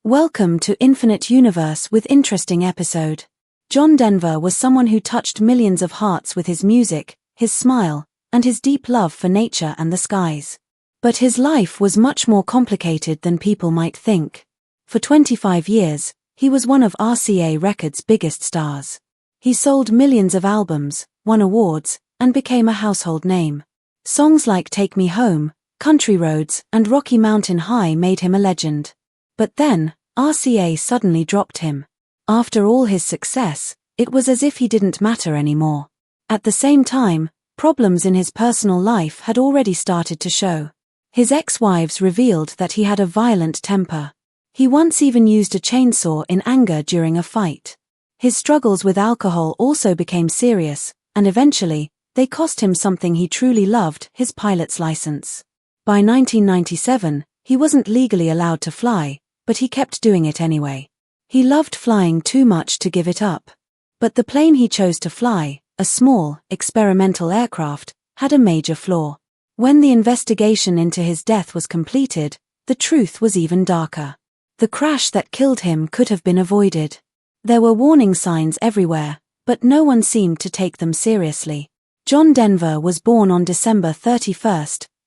Welcome to Infinite Universe with interesting episode. John Denver was someone who touched millions of hearts with his music, his smile, and his deep love for nature and the skies. But his life was much more complicated than people might think. For 25 years, he was one of RCA Records' biggest stars. He sold millions of albums, won awards, and became a household name. Songs like Take Me Home, Country Roads, and Rocky Mountain High made him a legend. But then, RCA suddenly dropped him. After all his success, it was as if he didn't matter anymore. At the same time, problems in his personal life had already started to show. His ex-wives revealed that he had a violent temper. He once even used a chainsaw in anger during a fight. His struggles with alcohol also became serious, and eventually, they cost him something he truly loved, his pilot's license. By 1997, he wasn't legally allowed to fly, but he kept doing it anyway. He loved flying too much to give it up. But the plane he chose to fly, a small, experimental aircraft, had a major flaw. When the investigation into his death was completed, the truth was even darker. The crash that killed him could have been avoided. There were warning signs everywhere, but no one seemed to take them seriously. John Denver was born on December 31,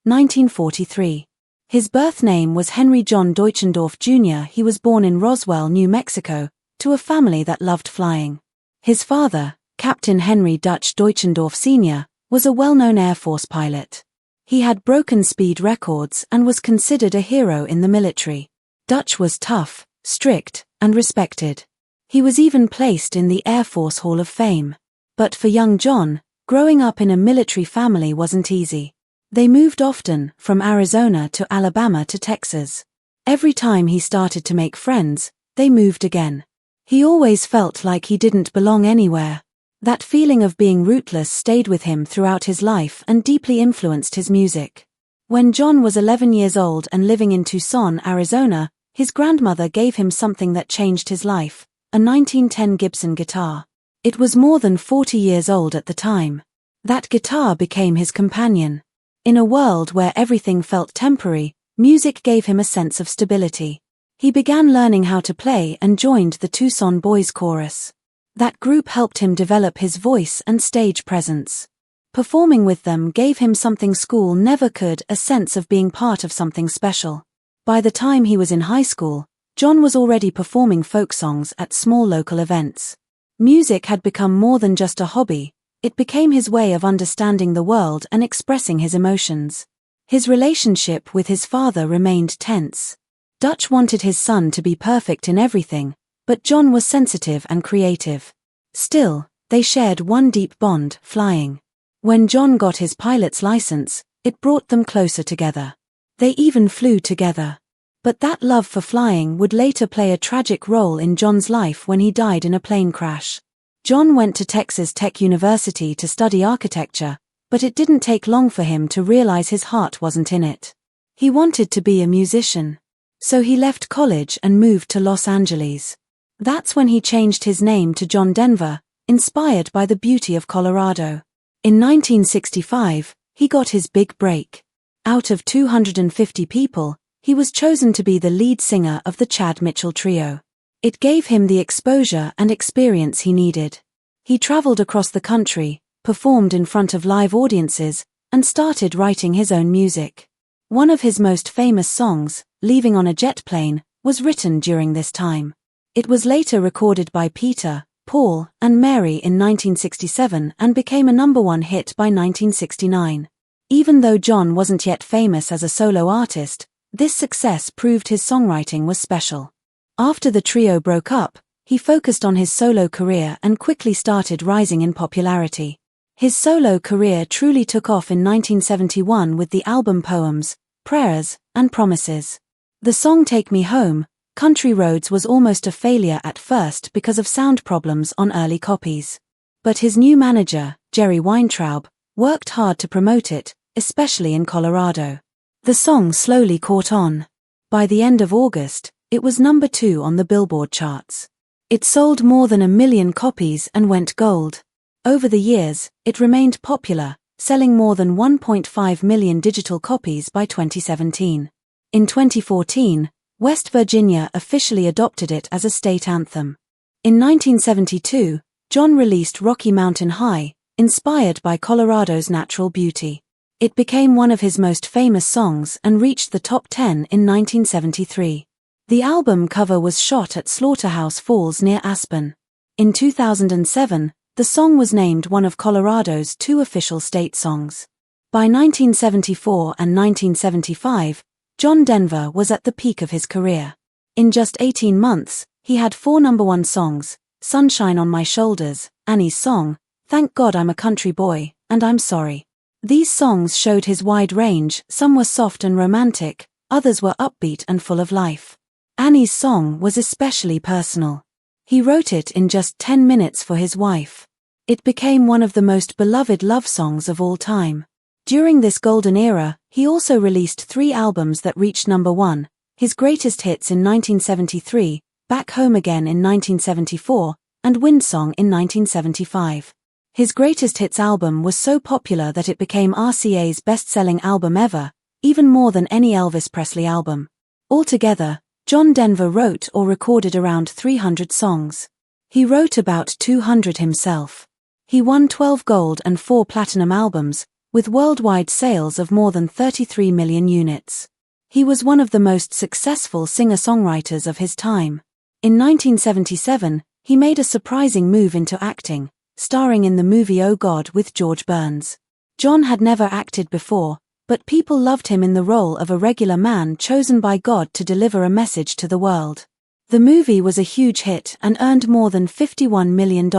1943. His birth name was Henry John Deutschendorf Jr. He was born in Roswell, New Mexico, to a family that loved flying. His father, Captain Henry Dutch Deutschendorf Sr., was a well-known Air Force pilot. He had broken speed records and was considered a hero in the military. Dutch was tough, strict, and respected. He was even placed in the Air Force Hall of Fame. But for young John, growing up in a military family wasn't easy. They moved often, from Arizona to Alabama to Texas. Every time he started to make friends, they moved again. He always felt like he didn't belong anywhere. That feeling of being rootless stayed with him throughout his life and deeply influenced his music. When John was 11 years old and living in Tucson, Arizona, his grandmother gave him something that changed his life, a 1910 Gibson guitar. It was more than 40 years old at the time. That guitar became his companion. In a world where everything felt temporary, music gave him a sense of stability. He began learning how to play and joined the Tucson Boys Chorus. That group helped him develop his voice and stage presence. Performing with them gave him something school never could, a sense of being part of something special. By the time he was in high school, John was already performing folk songs at small local events. Music had become more than just a hobby. It became his way of understanding the world and expressing his emotions. His relationship with his father remained tense. Dutch wanted his son to be perfect in everything, but John was sensitive and creative. Still, they shared one deep bond, flying. When John got his pilot's license, it brought them closer together. They even flew together. But that love for flying would later play a tragic role in John's life when he died in a plane crash. John went to Texas Tech University to study architecture, but it didn't take long for him to realize his heart wasn't in it. He wanted to be a musician. So he left college and moved to Los Angeles. That's when he changed his name to John Denver, inspired by the beauty of Colorado. In 1965, he got his big break. Out of 250 people, he was chosen to be the lead singer of the Chad Mitchell Trio. It gave him the exposure and experience he needed. He traveled across the country, performed in front of live audiences, and started writing his own music. One of his most famous songs, Leaving on a Jet Plane, was written during this time. It was later recorded by Peter, Paul, and Mary in 1967 and became a #1 hit by 1969. Even though John wasn't yet famous as a solo artist, this success proved his songwriting was special. After the trio broke up, he focused on his solo career and quickly started rising in popularity. His solo career truly took off in 1971 with the album Poems, Prayers, and Promises. The song Take Me Home, Country Roads was almost a failure at first because of sound problems on early copies. But his new manager, Jerry Weintraub, worked hard to promote it, especially in Colorado. The song slowly caught on. By the end of August, it was #2 on the Billboard charts. It sold more than 1 million copies and went gold. Over the years, it remained popular, selling more than 1.5 million digital copies by 2017. In 2014, West Virginia officially adopted it as a state anthem. In 1972, John released Rocky Mountain High, inspired by Colorado's natural beauty. It became one of his most famous songs and reached the top 10 in 1973. The album cover was shot at Slaughterhouse Falls near Aspen. In 2007, the song was named one of Colorado's 2 official state songs. By 1974 and 1975, John Denver was at the peak of his career. In just 18 months, he had 4 #1 songs: Sunshine on My Shoulders, Annie's Song, Thank God I'm a Country Boy, and I'm Sorry. These songs showed his wide range. Some were soft and romantic, others were upbeat and full of life. Annie's Song was especially personal. He wrote it in just 10 minutes for his wife. It became one of the most beloved love songs of all time. During this golden era, he also released 3 albums that reached #1, his greatest hits in 1973, Back Home Again in 1974, and Windsong in 1975. His greatest hits album was so popular that it became RCA's best-selling album ever, even more than any Elvis Presley album. Altogether, John Denver wrote or recorded around 300 songs. He wrote about 200 himself. He won 12 gold and 4 platinum albums, with worldwide sales of more than 33 million units. He was one of the most successful singer-songwriters of his time. In 1977, he made a surprising move into acting, starring in the movie Oh God with George Burns. John had never acted before, but people loved him in the role of a regular man chosen by God to deliver a message to the world. The movie was a huge hit and earned more than $51 million.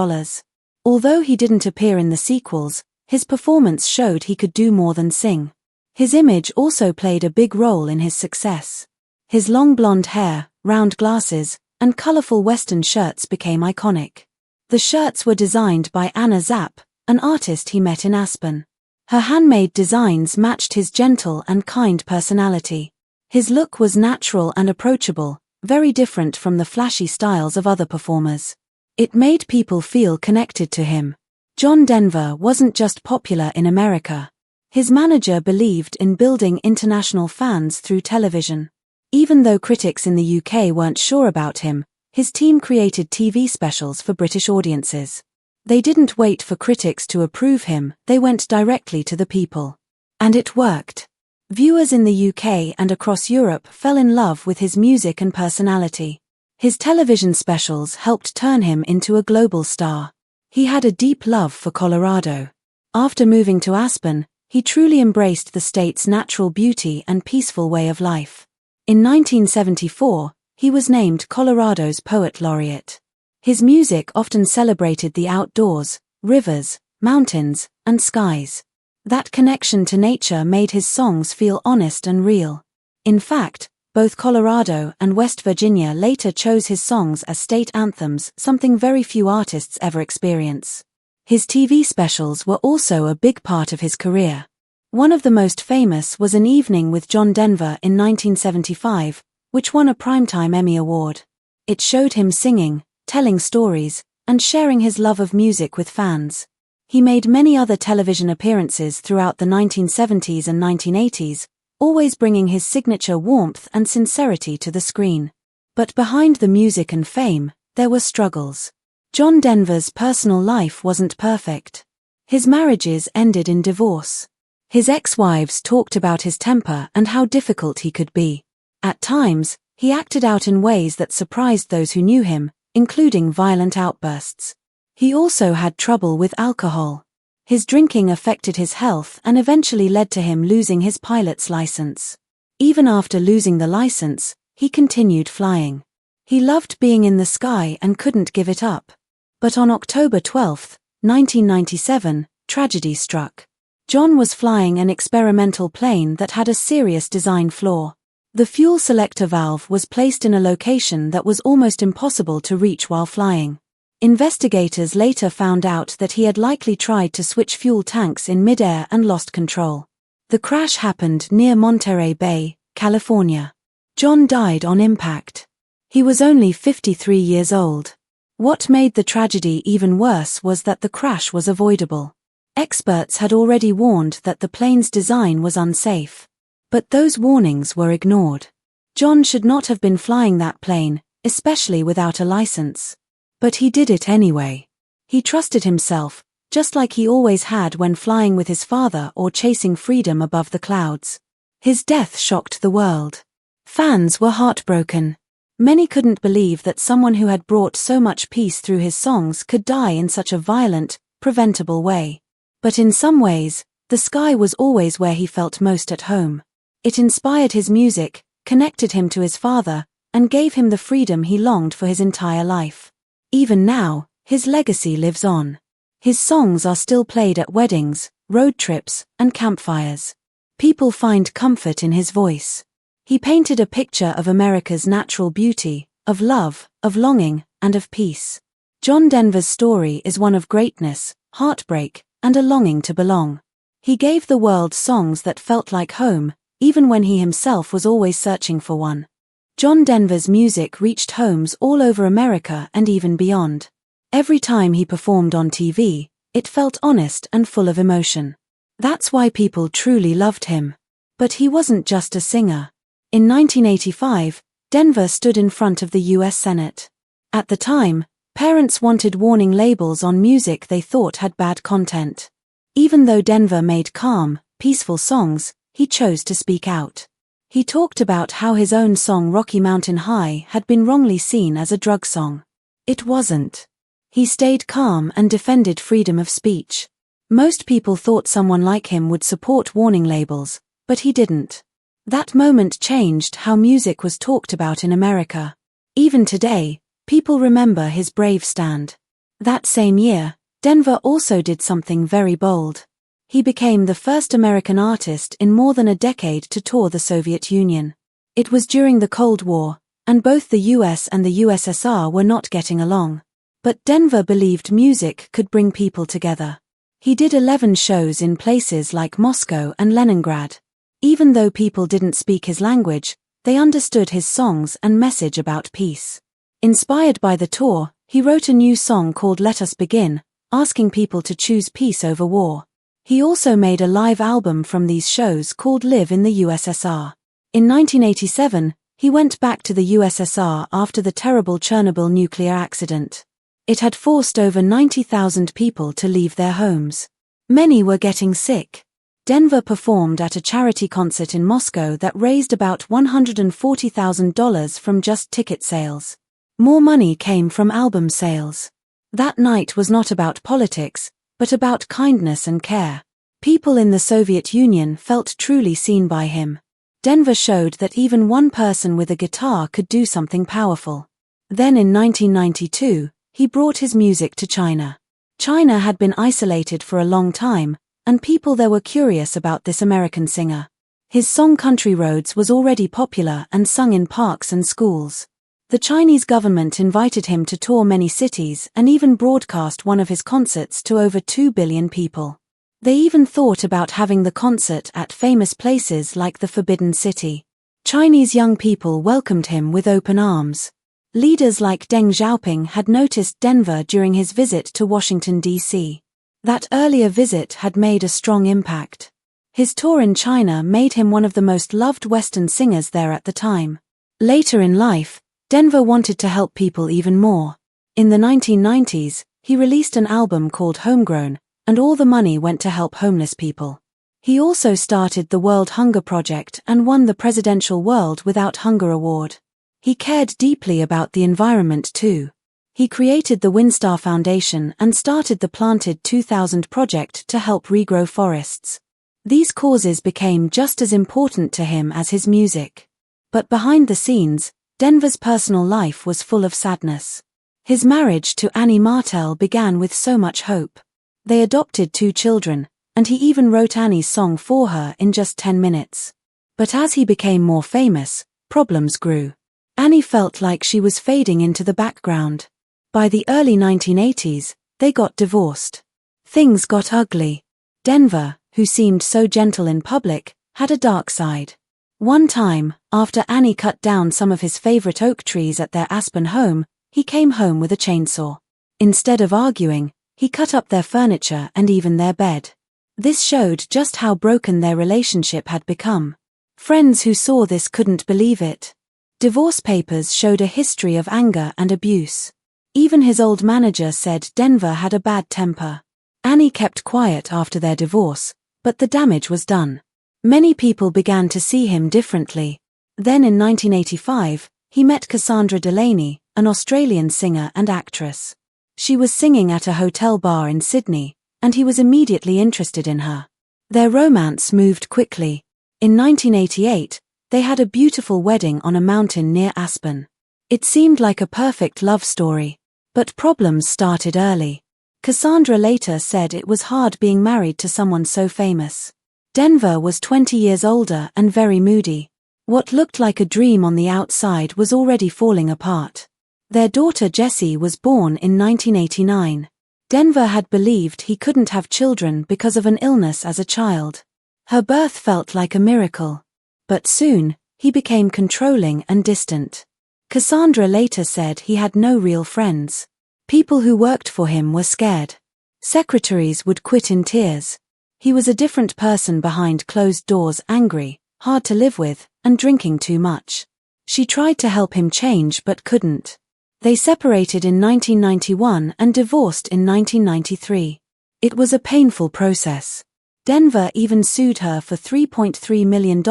Although he didn't appear in the sequels, his performance showed he could do more than sing. His image also played a big role in his success. His long blonde hair, round glasses, and colorful Western shirts became iconic. The shirts were designed by Anna Zapp, an artist he met in Aspen. Her handmade designs matched his gentle and kind personality. His look was natural and approachable, very different from the flashy styles of other performers. It made people feel connected to him. John Denver wasn't just popular in America. His manager believed in building international fans through television. Even though critics in the UK weren't sure about him, his team created TV specials for British audiences. They didn't wait for critics to approve him, they went directly to the people. And it worked. Viewers in the UK and across Europe fell in love with his music and personality. His television specials helped turn him into a global star. He had a deep love for Colorado. After moving to Aspen, he truly embraced the state's natural beauty and peaceful way of life. In 1974, he was named Colorado's Poet Laureate. His music often celebrated the outdoors, rivers, mountains, and skies. That connection to nature made his songs feel honest and real. In fact, both Colorado and West Virginia later chose his songs as state anthems, something very few artists ever experience. His TV specials were also a big part of his career. One of the most famous was An Evening with John Denver in 1975, which won a Primetime Emmy Award. It showed him singing, telling stories, and sharing his love of music with fans. He made many other television appearances throughout the 1970s and 1980s, always bringing his signature warmth and sincerity to the screen. But behind the music and fame, there were struggles. John Denver's personal life wasn't perfect. His marriages ended in divorce. His ex-wives talked about his temper and how difficult he could be. At times, he acted out in ways that surprised those who knew him, including violent outbursts. He also had trouble with alcohol. His drinking affected his health and eventually led to him losing his pilot's license. Even after losing the license, he continued flying. He loved being in the sky and couldn't give it up. But on October 12, 1997, tragedy struck. John was flying an experimental plane that had a serious design flaw. The fuel selector valve was placed in a location that was almost impossible to reach while flying. Investigators later found out that he had likely tried to switch fuel tanks in midair and lost control. The crash happened near Monterey Bay, California. John died on impact. He was only 53 years old. What made the tragedy even worse was that the crash was avoidable. Experts had already warned that the plane's design was unsafe. But those warnings were ignored. John should not have been flying that plane, especially without a license. But he did it anyway. He trusted himself, just like he always had when flying with his father or chasing freedom above the clouds. His death shocked the world. Fans were heartbroken. Many couldn't believe that someone who had brought so much peace through his songs could die in such a violent, preventable way. But in some ways, the sky was always where he felt most at home. It inspired his music, connected him to his father, and gave him the freedom he longed for his entire life. Even now, his legacy lives on. His songs are still played at weddings, road trips, and campfires. People find comfort in his voice. He painted a picture of America's natural beauty, of love, of longing, and of peace. John Denver's story is one of greatness, heartbreak, and a longing to belong. He gave the world songs that felt like home, even when he himself was always searching for one. John Denver's music reached homes all over America and even beyond. Every time he performed on TV, it felt honest and full of emotion. That's why people truly loved him. But he wasn't just a singer. In 1985, Denver stood in front of the U.S. Senate. At the time, parents wanted warning labels on music they thought had bad content. Even though Denver made calm, peaceful songs, he chose to speak out. He talked about how his own song Rocky Mountain High had been wrongly seen as a drug song. It wasn't. He stayed calm and defended freedom of speech. Most people thought someone like him would support warning labels, but he didn't. That moment changed how music was talked about in America. Even today, people remember his brave stand. That same year, Denver also did something very bold. He became the first American artist in more than a decade to tour the Soviet Union. It was during the Cold War, and both the US and the USSR were not getting along. But Denver believed music could bring people together. He did 11 shows in places like Moscow and Leningrad. Even though people didn't speak his language, they understood his songs and message about peace. Inspired by the tour, he wrote a new song called Let Us Begin, asking people to choose peace over war. He also made a live album from these shows called Live in the USSR. In 1987, he went back to the USSR after the terrible Chernobyl nuclear accident. It had forced over 90,000 people to leave their homes. Many were getting sick. Denver performed at a charity concert in Moscow that raised about $140,000 from just ticket sales. More money came from album sales. That night was not about politics, but about kindness and care. People in the Soviet Union felt truly seen by him. Denver showed that even one person with a guitar could do something powerful. Then in 1992, he brought his music to China. China had been isolated for a long time, and people there were curious about this American singer. His song Country Roads was already popular and sung in parks and schools. The Chinese government invited him to tour many cities and even broadcast one of his concerts to over 2 billion people. They even thought about having the concert at famous places like the Forbidden City. Chinese young people welcomed him with open arms. Leaders like Deng Xiaoping had noticed Denver during his visit to Washington, D.C. That earlier visit had made a strong impact. His tour in China made him one of the most loved Western singers there at the time. Later in life, Denver wanted to help people even more. In the 1990s, he released an album called Homegrown, and all the money went to help homeless people. He also started the World Hunger Project and won the Presidential World Without Hunger Award. He cared deeply about the environment too. He created the Windstar Foundation and started the Planted 2000 project to help regrow forests. These causes became just as important to him as his music. But behind the scenes, Denver's personal life was full of sadness. His marriage to Annie Martel began with so much hope. They adopted 2 children, and he even wrote Annie's song for her in just 10 minutes. But as he became more famous, problems grew. Annie felt like she was fading into the background. By the early 1980s, they got divorced. Things got ugly. Denver, who seemed so gentle in public, had a dark side. One time, after Annie cut down some of his favorite oak trees at their Aspen home, he came home with a chainsaw. Instead of arguing, he cut up their furniture and even their bed. This showed just how broken their relationship had become. Friends who saw this couldn't believe it. Divorce papers showed a history of anger and abuse. Even his old manager said Denver had a bad temper. Annie kept quiet after their divorce, but the damage was done. Many people began to see him differently. Then in 1985, he met Cassandra Delaney, an Australian singer and actress. She was singing at a hotel bar in Sydney, and he was immediately interested in her. Their romance moved quickly. In 1988, they had a beautiful wedding on a mountain near Aspen. It seemed like a perfect love story. But problems started early. Cassandra later said it was hard being married to someone so famous. Denver was 20 years older and very moody. What looked like a dream on the outside was already falling apart. Their daughter Jessie was born in 1989. Denver had believed he couldn't have children because of an illness as a child. Her birth felt like a miracle. But soon, he became controlling and distant. Cassandra later said he had no real friends. People who worked for him were scared. Secretaries would quit in tears. He was a different person behind closed doors, angry, hard to live with, and drinking too much. She tried to help him change but couldn't. They separated in 1991 and divorced in 1993. It was a painful process. Denver even sued her for $3.3 million,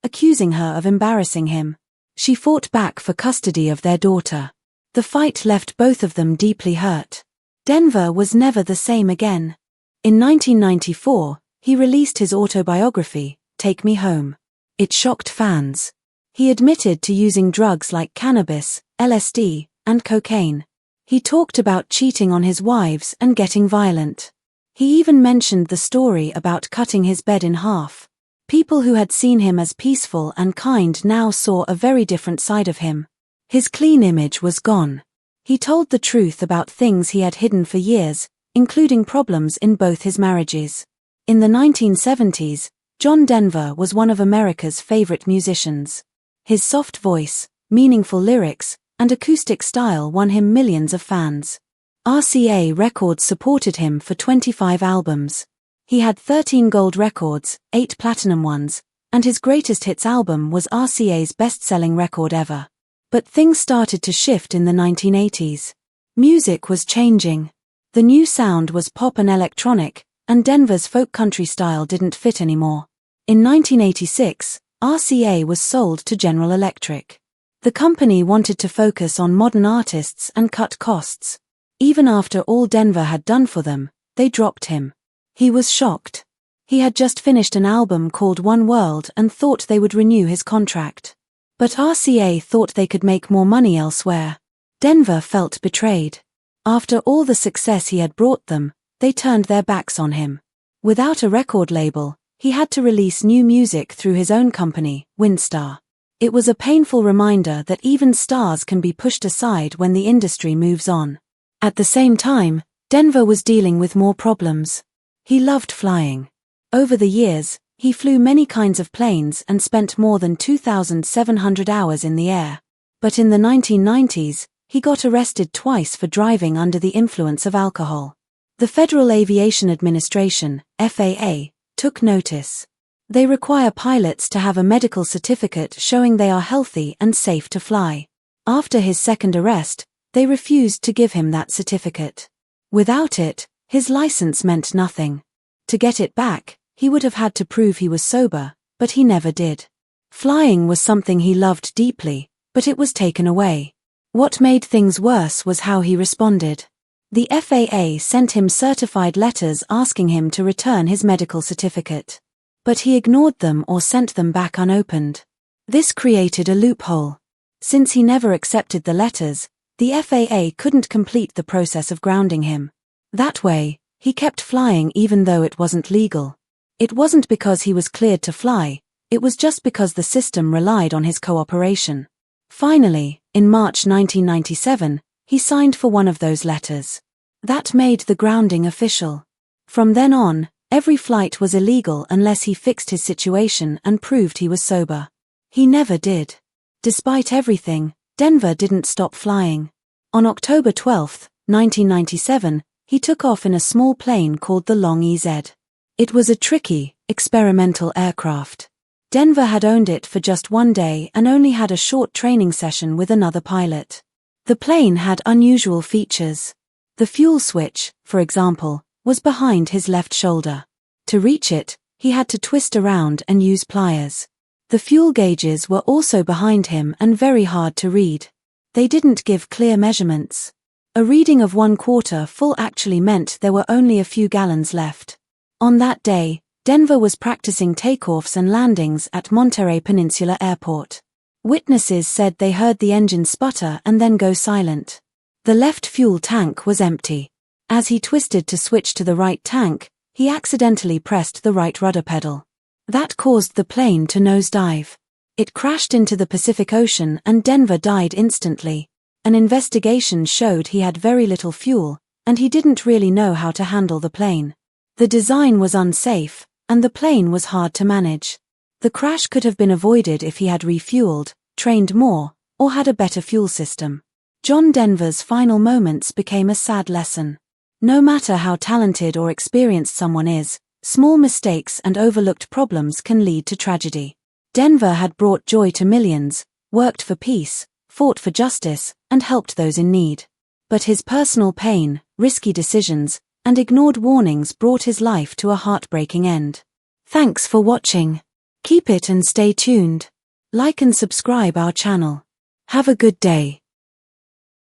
accusing her of embarrassing him. She fought back for custody of their daughter. The fight left both of them deeply hurt. Denver was never the same again. In 1994, he released his autobiography, Take Me Home. It shocked fans. He admitted to using drugs like cannabis, LSD, and cocaine. He talked about cheating on his wives and getting violent. He even mentioned the story about cutting his bed in half. People who had seen him as peaceful and kind now saw a very different side of him. His clean image was gone. He told the truth about things he had hidden for years, including problems in both his marriages. In the 1970s, John Denver was one of America's favorite musicians. His soft voice, meaningful lyrics, and acoustic style won him millions of fans. RCA Records supported him for 25 albums. He had 13 gold records, 8 platinum ones, and his greatest hits album was RCA's best-selling record ever. But things started to shift in the 1980s. Music was changing. The new sound was pop and electronic, and Denver's folk country style didn't fit anymore. In 1986, RCA was sold to General Electric. The company wanted to focus on modern artists and cut costs. Even after all Denver had done for them, they dropped him. He was shocked. He had just finished an album called One World and thought they would renew his contract. But RCA thought they could make more money elsewhere. Denver felt betrayed. After all the success he had brought them, they turned their backs on him. Without a record label, he had to release new music through his own company, Windstar. It was a painful reminder that even stars can be pushed aside when the industry moves on. At the same time, Denver was dealing with more problems. He loved flying. Over the years, he flew many kinds of planes and spent more than 2,700 hours in the air. But in the 1990s, he got arrested twice for driving under the influence of alcohol. The Federal Aviation Administration, FAA, took notice. They require pilots to have a medical certificate showing they are healthy and safe to fly. After his second arrest, they refused to give him that certificate. Without it, his license meant nothing. To get it back, he would have had to prove he was sober, but he never did. Flying was something he loved deeply, but it was taken away. What made things worse was how he responded. The FAA sent him certified letters asking him to return his medical certificate. But he ignored them or sent them back unopened. This created a loophole. Since he never accepted the letters, the FAA couldn't complete the process of grounding him. That way, he kept flying even though it wasn't legal. It wasn't because he was cleared to fly, it was just because the system relied on his cooperation. Finally, in March 1997, he signed for one of those letters. That made the grounding official. From then on, every flight was illegal unless he fixed his situation and proved he was sober. He never did. Despite everything, Denver didn't stop flying. On October 12, 1997, he took off in a small plane called the Long EZ. It was a tricky, experimental aircraft. Denver had owned it for just one day and only had a short training session with another pilot. The plane had unusual features. The fuel switch, for example, was behind his left shoulder. To reach it, he had to twist around and use pliers. The fuel gauges were also behind him and very hard to read. They didn't give clear measurements. A reading of 1/4 full actually meant there were only a few gallons left. On that day, Denver was practicing takeoffs and landings at Monterey Peninsula Airport. Witnesses said they heard the engine sputter and then go silent. The left fuel tank was empty. As he twisted to switch to the right tank, he accidentally pressed the right rudder pedal. That caused the plane to nosedive. It crashed into the Pacific Ocean and Denver died instantly. An investigation showed he had very little fuel, and he didn't really know how to handle the plane. The design was unsafe, and the plane was hard to manage. The crash could have been avoided if he had refueled, trained more, or had a better fuel system. John Denver's final moments became a sad lesson. No matter how talented or experienced someone is, small mistakes and overlooked problems can lead to tragedy. Denver had brought joy to millions, worked for peace, fought for justice, and helped those in need. But his personal pain, risky decisions, and ignored warnings brought his life to a heartbreaking end. Thanks for watching. Keep it and stay tuned. Like and subscribe our channel. Have a good day.